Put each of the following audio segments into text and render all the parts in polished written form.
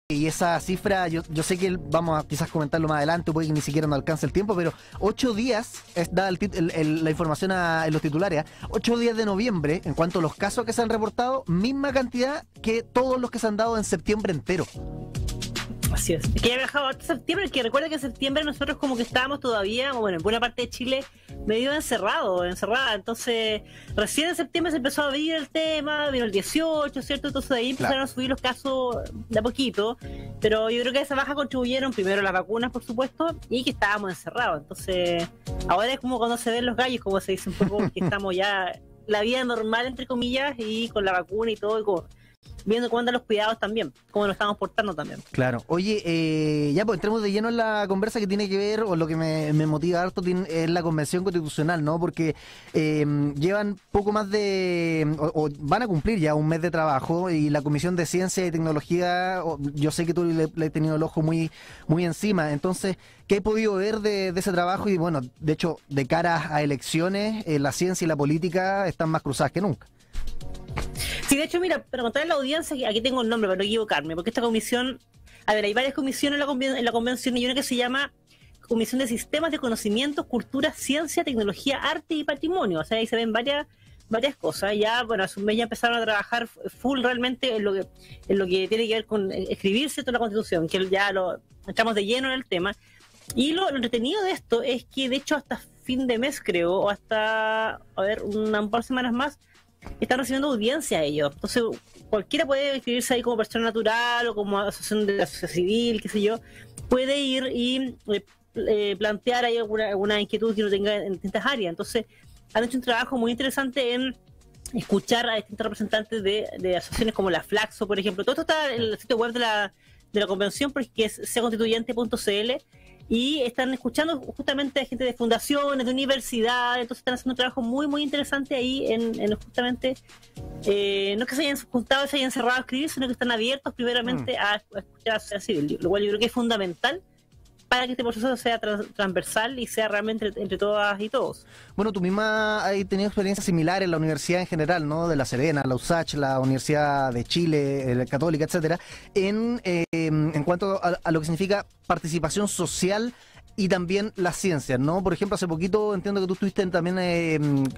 Y esa cifra, yo sé que vamos a quizás comentarlo más adelante, puede que ni siquiera nos alcance el tiempo, pero 8 días, da la información en los titulares, 8 días de noviembre, en cuanto a los casos que se han reportado, misma cantidad que todos los que se han dado en septiembre entero. Así es. Que ya bajado hasta septiembre, que recuerda que en septiembre nosotros como que estábamos todavía, bueno, en buena parte de Chile, medio encerrada. Entonces, recién en septiembre se empezó a abrir el tema, vino el 18, ¿cierto? Entonces ahí empezaron a subir los casos de a poquito. Pero yo creo que a esa baja contribuyeron primero las vacunas, por supuesto, y que estábamos encerrados. Entonces, ahora es como cuando se ven los gallos, como se dice un poco, que estamos ya la vida normal, entre comillas, y con la vacuna y todo, y como viendo cómo andan los cuidados también, cómo nos estamos portando también. Claro. Oye, ya pues entremos de lleno en la conversa que tiene que ver, o lo que me motiva harto es la Convención Constitucional, ¿no? Porque llevan poco más de, o van a cumplir ya un mes de trabajo, y la Comisión de Ciencia y Tecnología, yo sé que tú le has tenido el ojo muy encima. Entonces, ¿qué he podido ver de ese trabajo? Y bueno, de hecho, de cara a elecciones, la ciencia y la política están más cruzadas que nunca. Sí, de hecho, mira, para contarle a la audiencia, que aquí tengo el nombre para no equivocarme, porque esta comisión, a ver, hay varias comisiones en la convención, y una que se llama Comisión de Sistemas de Conocimiento, Cultura, Ciencia, Tecnología, Arte y Patrimonio. O sea, ahí se ven varias cosas. Ya, bueno, hace un mes ya empezaron a trabajar full realmente en lo que tiene que ver con escribirse toda la Constitución, que ya lo entramos de lleno en el tema. Y lo entretenido de esto es que, de hecho, hasta fin de mes, creo, o hasta, a ver, un par de semanas más, están recibiendo audiencia a ellos. Entonces, cualquiera puede inscribirse ahí como persona natural o como asociación de la sociedad civil, qué sé yo, puede ir y plantear ahí alguna inquietud que uno tenga en distintas áreas. Entonces, han hecho un trabajo muy interesante en escuchar a distintos representantes de asociaciones como la Flaxo, por ejemplo. Todo esto está en el sitio web de la convención, que es seaconstituyente.cl, y están escuchando justamente a gente de fundaciones, de universidades. Entonces están haciendo un trabajo muy interesante ahí en justamente, no es que se hayan juntado, se hayan cerrado a escribir, sino que están abiertos primeramente a escuchar a la sociedad civil, lo cual yo creo que es fundamental para que este proceso sea transversal y sea realmente entre todas y todos. Bueno, tú misma has tenido experiencias similares en la universidad en general, ¿no? De La Serena, la USACH, la Universidad de Chile, la Católica, etcétera, en cuanto a lo que significa participación social y también las ciencias, ¿no? Por ejemplo, hace poquito entiendo que tú estuviste también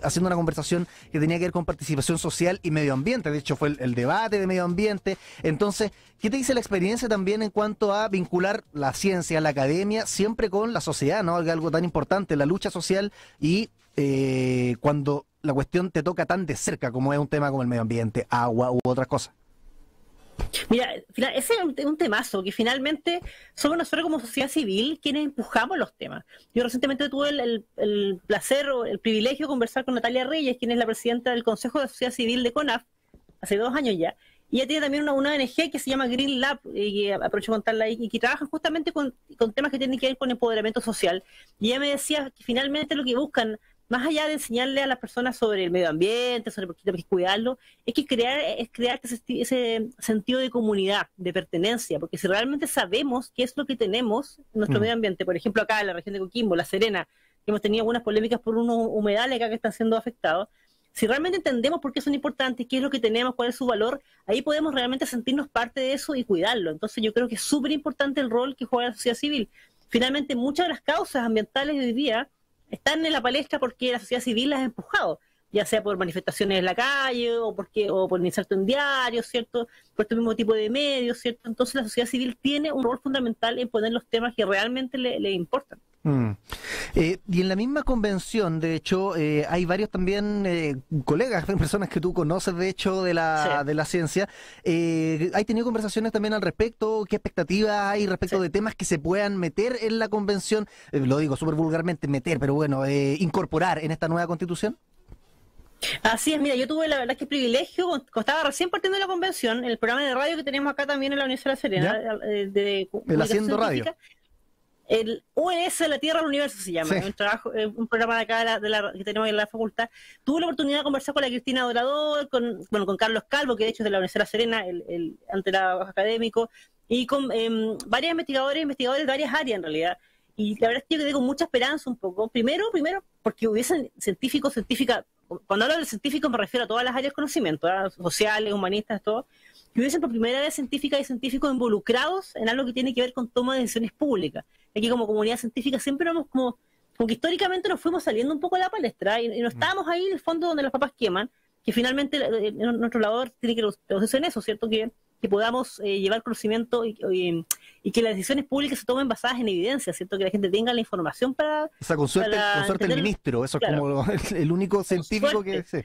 haciendo una conversación que tenía que ver con participación social y medio ambiente. De hecho, fue el debate de medio ambiente. Entonces, ¿qué te dice la experiencia también en cuanto a vincular la ciencia, la academia, siempre con la sociedad, ¿no? Algo tan importante, la lucha social, y cuando la cuestión te toca tan de cerca como es un tema como el medio ambiente, agua u otras cosas? Mira, ese es un temazo, que finalmente somos nosotros como sociedad civil quienes empujamos los temas. Yo recientemente tuve el placer o el privilegio de conversar con Natalia Reyes, quien es la presidenta del Consejo de Sociedad Civil de CONAF, hace 2 años ya. Y ella tiene también una ONG que se llama Green Lab, y aprovecho de contarla ahí, y que trabajan justamente con temas que tienen que ver con empoderamiento social. Y ella me decía que finalmente lo que buscan, más allá de enseñarle a las personas sobre el medio ambiente, sobre por qué hay que cuidarlo, es crear ese sentido de comunidad, de pertenencia, porque si realmente sabemos qué es lo que tenemos en nuestro medio ambiente, por ejemplo acá en la región de Coquimbo, La Serena, que hemos tenido algunas polémicas por unos humedales acá que están siendo afectados, si realmente entendemos por qué son importantes, qué es lo que tenemos, cuál es su valor, ahí podemos realmente sentirnos parte de eso y cuidarlo. Entonces yo creo que es súper importante el rol que juega la sociedad civil. Finalmente, muchas de las causas ambientales de hoy día están en la palestra porque la sociedad civil las ha empujado, ya sea por manifestaciones en la calle o por inserto en diarios, ¿cierto? Por este mismo tipo de medios, ¿cierto? Entonces la sociedad civil tiene un rol fundamental en poner los temas que realmente le importan. Y en la misma convención, de hecho, hay varios también colegas, personas que tú conoces, de hecho, de la ciencia. ¿Hay tenido conversaciones también al respecto? ¿Qué expectativas hay respecto de temas que se puedan meter en la convención? Lo digo súper vulgarmente, meter, pero bueno, incorporar en esta nueva constitución. Así es, mira, yo tuve la verdad que privilegio, cuando estaba recién partiendo de la convención, el programa de radio que tenemos acá también en la Universidad de La Serena, el Haciendo Radio. El UNS de la Tierra al Universo se llama, un programa de acá que tenemos en la facultad. Tuve la oportunidad de conversar con la Cristina Dorador, con Carlos Calvo, que de hecho es de la Universidad de La Serena, el académico, y con varios investigadores de varias áreas en realidad. Y la verdad es que yo quedé con mucha esperanza un poco. Primero, porque hubiesen científicas, cuando hablo de científicos me refiero a todas las áreas de conocimiento, sociales, humanistas, todo. que hubiesen por primera vez científicas y científicos involucrados en algo que tiene que ver con toma de decisiones públicas. Aquí como comunidad científica siempre vamos como que históricamente nos fuimos saliendo un poco a la palestra y no estábamos ahí en el fondo donde los papás queman, que finalmente nuestro labor tiene que reducirse en eso, ¿cierto? Que podamos llevar conocimiento y que las decisiones públicas se tomen basadas en evidencia, ¿cierto? Que la gente tenga la información para... O sea, con suerte el ministro, eso claro, es como el único científico que... Sí.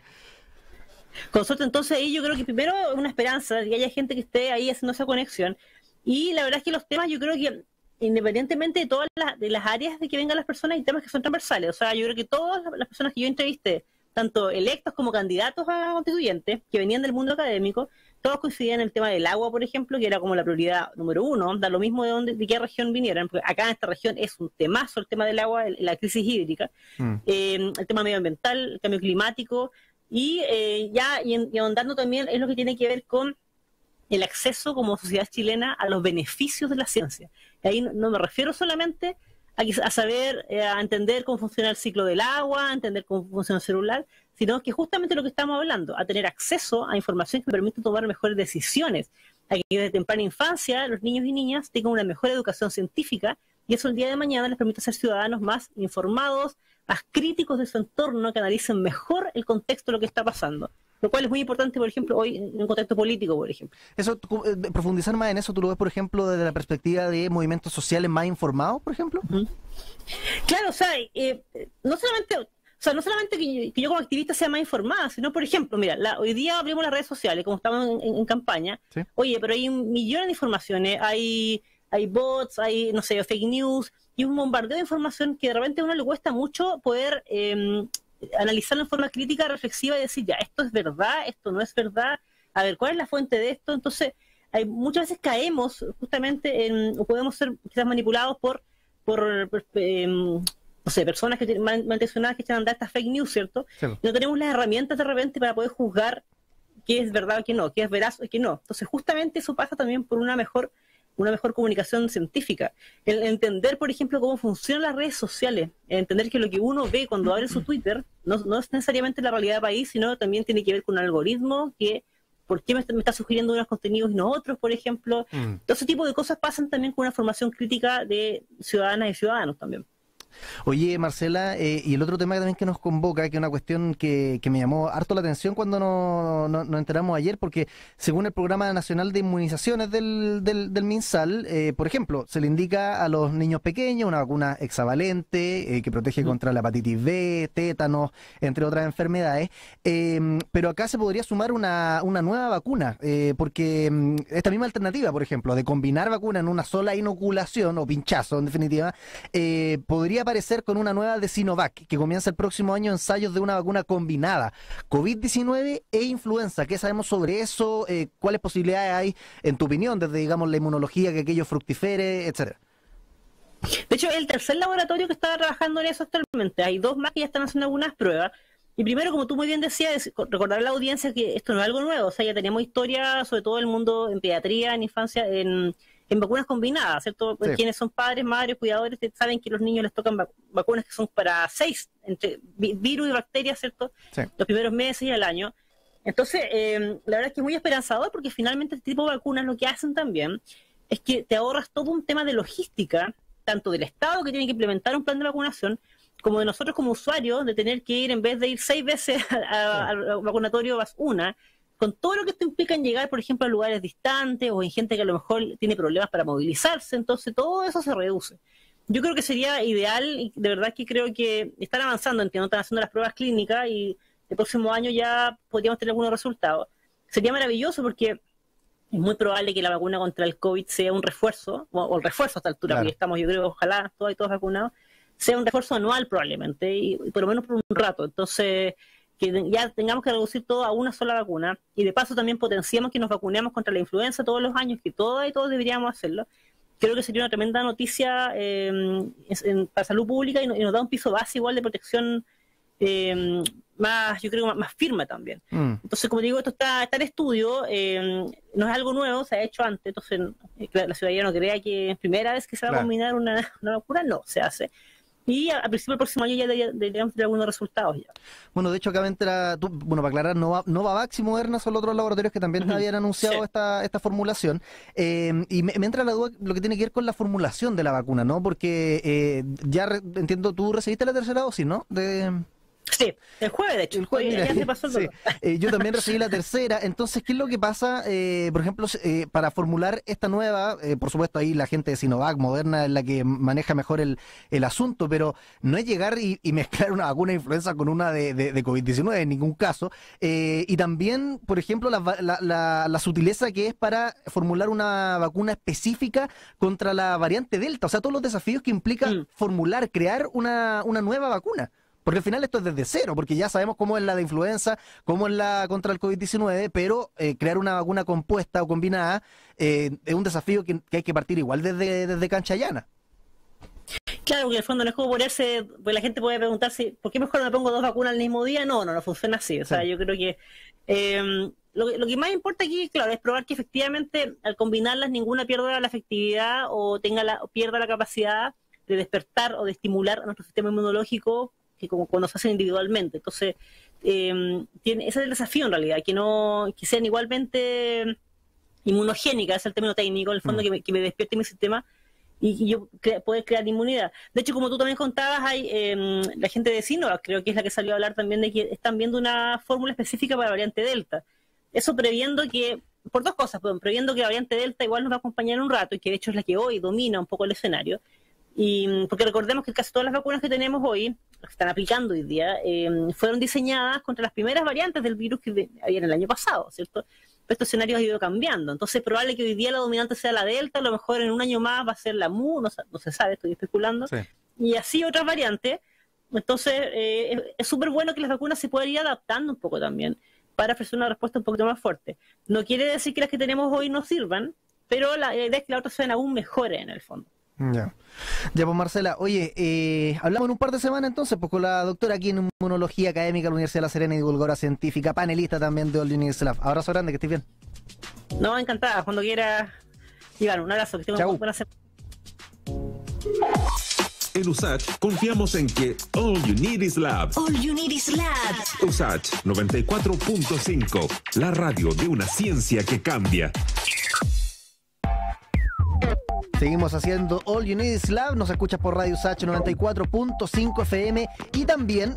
Con suerte, entonces ahí yo creo que primero una esperanza de que haya gente que esté ahí haciendo esa conexión. Y la verdad es que los temas, yo creo que independientemente de todas las áreas de que vengan las personas, hay temas que son transversales. O sea, yo creo que todas las personas que yo entrevisté, tanto electos como candidatos a constituyentes, que venían del mundo académico, todos coincidían en el tema del agua, por ejemplo, que era como la prioridad número uno, da lo mismo de qué región vinieran, porque acá en esta región es un temazo el tema del agua, la crisis hídrica, el tema medioambiental, el cambio climático, y ahondando también es lo que tiene que ver con el acceso como sociedad chilena a los beneficios de la ciencia. Y ahí no me refiero solamente a saber, a entender cómo funciona el ciclo del agua, a entender cómo funciona el celular, sino que justamente lo que estamos hablando, a tener acceso a información que permite tomar mejores decisiones, a que desde temprana infancia los niños y niñas tengan una mejor educación científica y eso el día de mañana les permite ser ciudadanos más informados, más críticos de su entorno, que analicen mejor el contexto de lo que está pasando. Lo cual es muy importante, por ejemplo, hoy en un contexto político, por ejemplo. Eso, profundizar más en eso, ¿tú lo ves, por ejemplo, desde la perspectiva de movimientos sociales más informados, por ejemplo? Claro, o sea, no solamente que yo como activista sea más informada, sino, por ejemplo, mira, hoy día abrimos las redes sociales, como estamos en campaña, ¿sí? Oye, pero hay millones de informaciones, hay bots, hay, no sé, fake news, y un bombardeo de información que de repente a uno le cuesta mucho poder analizarlo en forma crítica, reflexiva y decir, ya, esto es verdad, esto no es verdad, a ver, ¿cuál es la fuente de esto? Entonces, muchas veces caemos justamente o podemos ser quizás manipulados por no sé, personas que malintencionadas que echan a andar estas fake news, ¿cierto? Sí. Y no tenemos las herramientas de repente para poder juzgar qué es verdad o qué no, qué es veraz o qué no. Entonces, justamente eso pasa también por una mejor comunicación científica. El entender, por ejemplo, cómo funcionan las redes sociales, entender que lo que uno ve cuando abre su Twitter no es necesariamente la realidad del país, sino también tiene que ver con un algoritmo que, ¿por qué me está sugiriendo unos contenidos y no otros, por ejemplo? Todo ese tipo de cosas pasan también con una formación crítica de ciudadanas y ciudadanos también. Oye, Marcela, y el otro tema también que nos convoca, que es una cuestión que me llamó harto la atención cuando nos enteramos ayer, porque según el Programa Nacional de Inmunizaciones del MinSal, por ejemplo, se le indica a los niños pequeños una vacuna hexavalente que protege contra la hepatitis B, tétanos, entre otras enfermedades, pero acá se podría sumar una nueva vacuna, porque esta misma alternativa, por ejemplo, de combinar vacuna en una sola inoculación o pinchazo, en definitiva, podría aparecer con una nueva de Sinovac, que comienza el próximo año ensayos de una vacuna combinada, COVID-19 e influenza. ¿Qué sabemos sobre eso? ¿Cuáles posibilidades hay, en tu opinión, desde, digamos, la inmunología, que aquello fructifere, etcétera? De hecho, el tercer laboratorio que está trabajando en eso actualmente, hay dos más que ya están haciendo algunas pruebas. Y primero, como tú muy bien decías, recordar a la audiencia que esto no es algo nuevo, o sea, ya teníamos historia, sobre todo en el mundo en pediatría, en infancia, en vacunas combinadas, ¿cierto? Sí. Quienes son padres, madres, cuidadores, saben que a los niños les tocan vacunas que son para 6, entre virus y bacterias, ¿cierto? Sí. Los primeros meses y al año. Entonces, la verdad es que es muy esperanzador porque finalmente este tipo de vacunas lo que hacen también es que te ahorras todo un tema de logística, tanto del Estado que tiene que implementar un plan de vacunación, como de nosotros como usuarios, de tener que ir, en vez de ir 6 veces al vacunatorio, vas una, con todo lo que esto implica en llegar, por ejemplo, a lugares distantes o en gente que a lo mejor tiene problemas para movilizarse, entonces todo eso se reduce. Yo creo que sería ideal, y de verdad que creo que están avanzando en que no están haciendo las pruebas clínicas y el próximo año ya podríamos tener algunos resultados. Sería maravilloso porque es muy probable que la vacuna contra el COVID sea un refuerzo, o el refuerzo a esta altura, claro, porque estamos, yo creo, ojalá todos vacunados, sea un refuerzo anual probablemente, y por lo menos por un rato. Entonces, que ya tengamos que reducir todo a una sola vacuna, y de paso también potenciamos que nos vacunemos contra la influenza todos los años, que todas y todos deberíamos hacerlo. Creo que sería una tremenda noticia para salud pública y nos da un piso base igual de protección más, yo creo, más firme también. Entonces, como digo, esto está en estudio, no es algo nuevo, se ha hecho antes, entonces la ciudadanía no crea que es primera vez que se va a combinar una vacuna, no, se hace. Y a principio del próximo año ya deberíamos tener algunos resultados ya. Bueno, de hecho acá entra, bueno, para aclarar, Novavax y Moderna son los otros laboratorios que también habían anunciado esta formulación. Y me entra la duda lo que tiene que ver con la formulación de la vacuna, ¿no? Porque entiendo, tú recibiste la tercera dosis, ¿no? Sí, el jueves, de hecho. El jueves, mira, ya se pasó el dolor. yo también recibí la tercera. Entonces, ¿qué es lo que pasa? Por ejemplo, para formular esta nueva, por supuesto, ahí la gente de Sinovac, Moderna, es la que maneja mejor el asunto, pero no es llegar y mezclar una vacuna de influenza con una de COVID-19 en ningún caso. Y también, por ejemplo, la sutileza que es para formular una vacuna específica contra la variante Delta. O sea, todos los desafíos que implica formular, crear una nueva vacuna. Porque al final esto es desde cero, porque ya sabemos cómo es la de influenza, cómo es la contra el COVID-19, pero crear una vacuna compuesta o combinada es un desafío que hay que partir igual desde cancha llana. Claro, que en el fondo no es como ponerse, pues la gente puede preguntarse, ¿por qué mejor no me pongo 2 vacunas al mismo día? No funciona así. O sea, yo creo que lo que más importa aquí, claro, es probar que efectivamente al combinarlas ninguna pierda la efectividad o pierda la capacidad de despertar o de estimular a nuestro sistema inmunológico, que como cuando se hacen individualmente. Entonces, ese es el desafío en realidad, que sean igualmente inmunogénicas, es el término técnico, en el fondo que me despierte mi sistema y yo poder crear inmunidad. De hecho, como tú también contabas, hay la gente de Sinovac, creo que es la que salió a hablar también de que están viendo una fórmula específica para la variante Delta. Eso previendo que, por dos cosas, previendo que la variante Delta igual nos va a acompañar un rato y que de hecho es la que hoy domina un poco el escenario. Y porque recordemos que casi todas las vacunas que tenemos hoy, que están aplicando hoy día, fueron diseñadas contra las primeras variantes del virus que había en el año pasado, ¿cierto? Pero estos escenarios han ido cambiando. Entonces es probable que hoy día la dominante sea la Delta, a lo mejor en un año más va a ser la Mu, no se sabe, estoy especulando. Sí. Y así otras variantes. Entonces es súper bueno que las vacunas se puedan ir adaptando un poco también para ofrecer una respuesta un poquito más fuerte. No quiere decir que las que tenemos hoy no sirvan, pero la idea es que las otras sean aún mejores en el fondo. Ya, pues Marcela, oye, hablamos en un par de semanas entonces, pues con la doctora aquí en Inmunología Académica de la Universidad de La Serena y divulgadora científica, panelista también de All You Need Is Love. Abrazo grande, que estés bien. No, encantada, cuando quieras, Iván, un abrazo, que estés muy buena semana. En USACH confiamos en que All You Need Is Love. All You Need Is Love. USACH 94.5, la radio de una ciencia que cambia. Seguimos haciendo All You Need Is Love, nos escuchas por Radio USACH 94.5 FM y también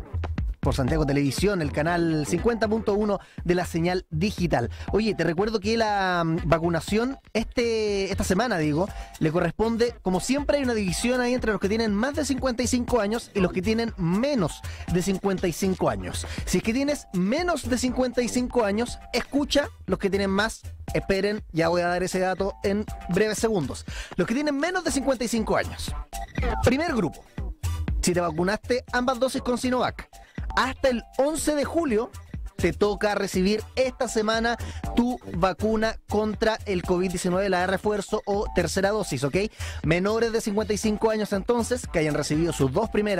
por Santiago Televisión, el canal 50.1 de la señal digital. Oye, te recuerdo que la vacunación esta semana, le corresponde, como siempre hay una división ahí entre los que tienen más de 55 años y los que tienen menos de 55 años. Si es que tienes menos de 55 años, escucha. Los que tienen más, esperen, ya voy a dar ese dato en breves segundos. Los que tienen menos de 55 años. Primer grupo, si te vacunaste ambas dosis con Sinovac, hasta el 11 de julio te toca recibir esta semana tu vacuna contra el COVID-19, la de refuerzo o tercera dosis, ¿ok? Menores de 55 años entonces, que hayan recibido sus 2 primeras